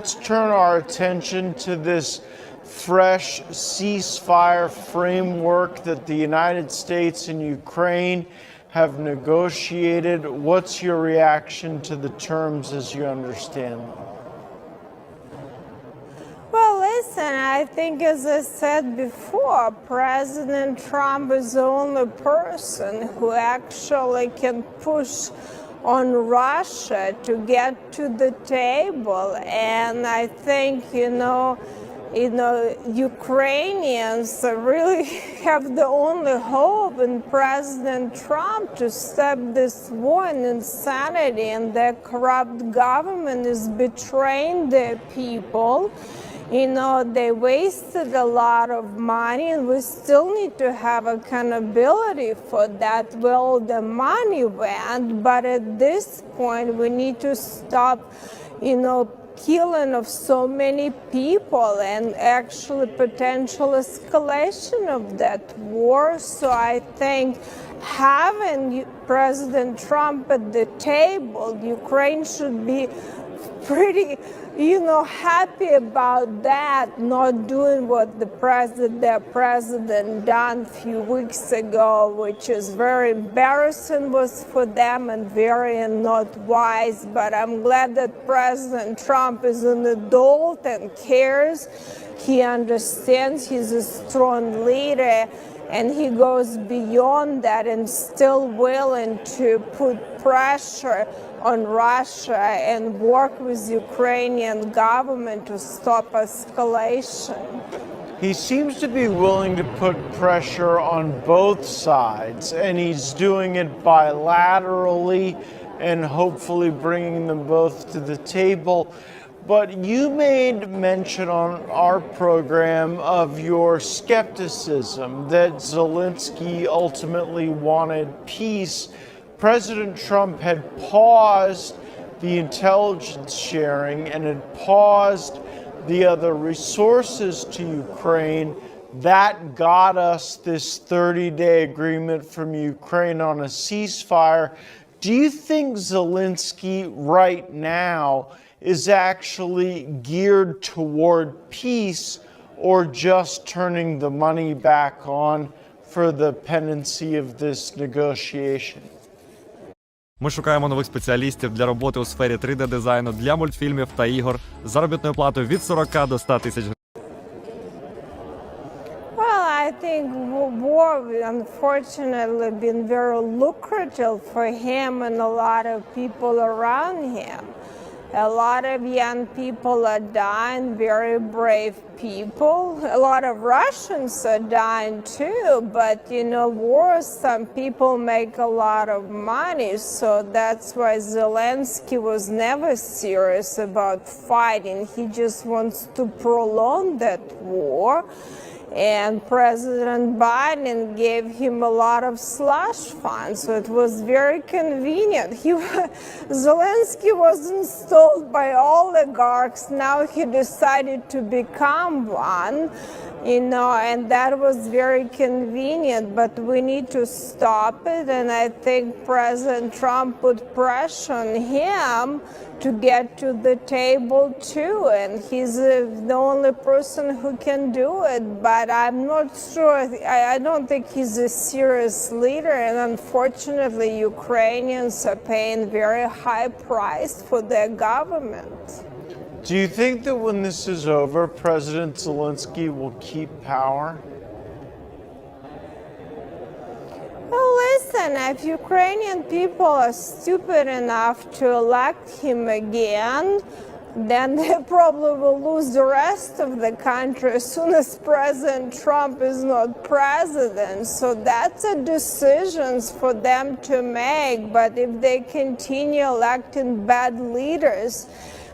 Let's turn our attention to this fresh ceasefire framework that the United States and Ukraine have negotiated. What's your reaction to the terms as you understand them? Well, listen, I think, as I said before, President Trump is the only person who actually can push on Russia to get to the table. And I think, Ukrainians really have the only hope in President Trump to stop this war and insanity, and their corrupt government is betraying their people. They wasted a lot of money, and we still need to have accountability for that, where all the money went. But at this point, we need to stop, killing of so many people and actually potential escalation of that war. So I think having President Trump at the table, Ukraine should be pretty happy about that, not doing what their president done a few weeks ago, which is very embarrassing was for them and very not wise. But I'm glad that President Trump is an adult and cares. He understands, he's a strong leader, and he goes beyond that and still willing to put pressure on Russia and work with Ukrainian government to stop escalation. He seems to be willing to put pressure on both sides, and he's doing it bilaterally and hopefully bringing them both to the table. But you made mention on our program of your skepticism that Zelensky ultimately wanted peace. President Trump had paused the intelligence sharing and had paused the other resources to Ukraine. That got us this 30-day agreement from Ukraine on a ceasefire. Do you think Zelensky right now is actually geared toward peace, or just turning the money back on for the pendency of this negotiation? Ми шукаємо нових спеціалістів для роботи у сфері 3D-дизайну для мультфільмів та ігор з заробітною платою від 40 до 100 тисяч гривень. Well, I think war, unfortunately, been very lucrative for him and a lot of people around him. A lot of young people are dying, very brave people. A lot of Russians are dying too, but wars, some people make a lot of money, so that's why Zelensky was never serious about fighting. He just wants to prolong that war. And President Biden gave him a lot of slush funds, so it was very convenient. Zelensky was installed by oligarchs. Now he decided to become one, and that was very convenient. But we need to stop it, and I think President Trump put pressure on him to get to the table too, and he's the only person who can do it. But I'm not sure, I don't think he's a serious leader, and unfortunately Ukrainians are paying very high price for their government. Do you think that when this is over, President Zelensky will keep power? Well, listen, if Ukrainian people are stupid enough to elect him again, then they probably will lose the rest of the country as soon as President Trump is not president. So that's a decision for them to make. But if they continue electing bad leaders,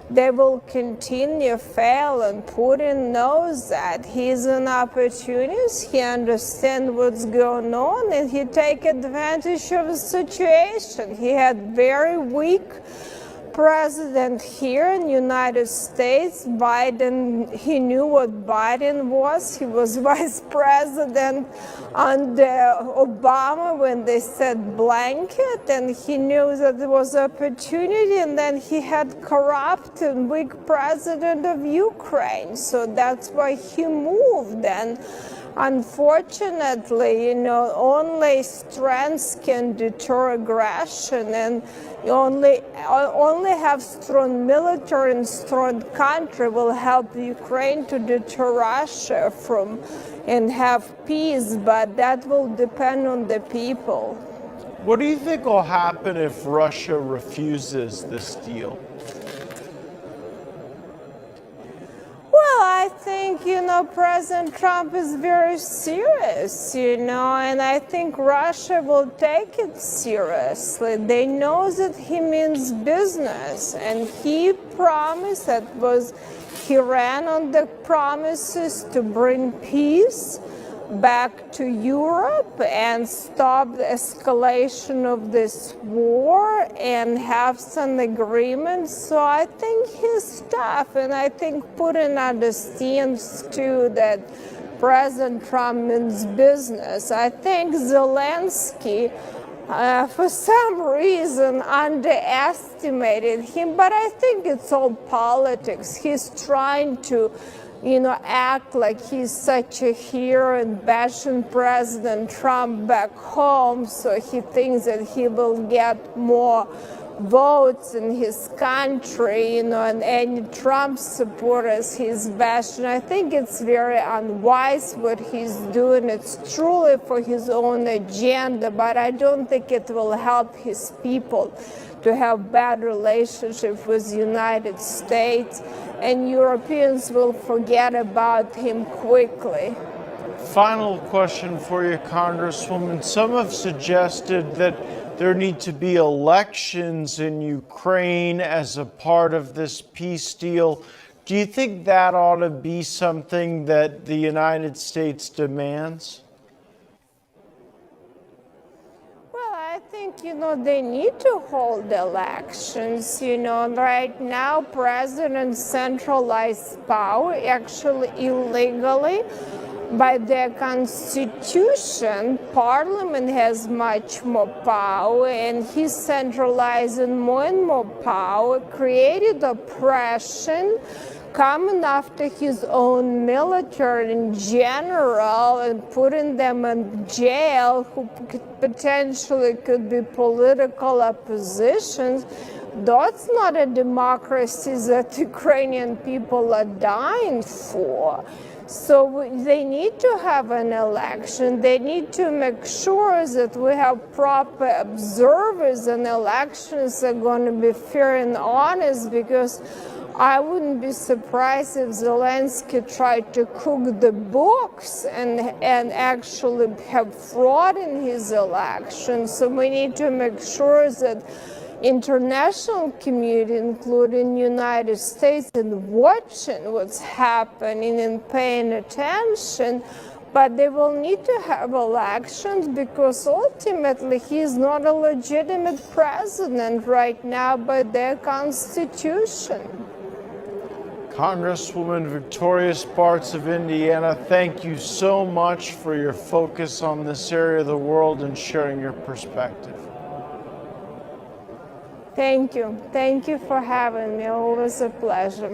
they will continue fail, and Putin knows that. He's an opportunist, he understands what's going on, and he take advantage of the situation. He had very weak president here in the United States, Biden, he knew what Biden was. He was vice president under Obama when they said blanket, and he knew that there was opportunity, and then he had corrupt and weak president of Ukraine. So that's why he moved. And unfortunately, only strength can deter aggression, and you only have strong military and strong country will help Ukraine to deter Russia from and have peace, but that will depend on the people. What do you think will happen if Russia refuses this deal? Well, I think, President Trump is very serious, and I think Russia will take it seriously. They know that he means business, and he promised he ran on the promises to bring peace back to Europe and stop the escalation of this war and have some agreements. So I think he's tough, and I think Putin understands too that President Trump means business. I think Zelensky, for some reason, underestimated him, but I think it's all politics. He's trying to act like he's such a hero and bashing President Trump back home, so he thinks that he will get more votes in his country, and any Trump supporters he's bashing. I think it's very unwise what he's doing. It's truly for his own agenda, but I don't think it will help his people to have bad relationship with the United States, and Europeans will forget about him quickly. Final question for you, Congresswoman. Some have suggested that there need to be elections in Ukraine as a part of this peace deal. Do you think that ought to be something that the United States demands? I think, they need to hold elections. Right now, president centralized power, actually illegally. By their constitution, parliament has much more power, and he's centralizing more and more power, created oppression, coming after his own military in general and putting them in jail, who potentially could be political oppositions. That's not a democracy that Ukrainian people are dying for. So they need to have an election. They need to make sure that we have proper observers, and elections are going to be fair and honest, because I wouldn't be surprised if Zelensky tried to cook the books and actually have fraud in his election. So we need to make sure that international community, including United States, is watching what's happening and paying attention. But they will need to have elections, because ultimately he is not a legitimate president right now by their constitution. Congresswoman Victoria Spartz of Indiana, thank you so much for your focus on this area of the world and sharing your perspective. Thank you. Thank you for having me. Always a pleasure.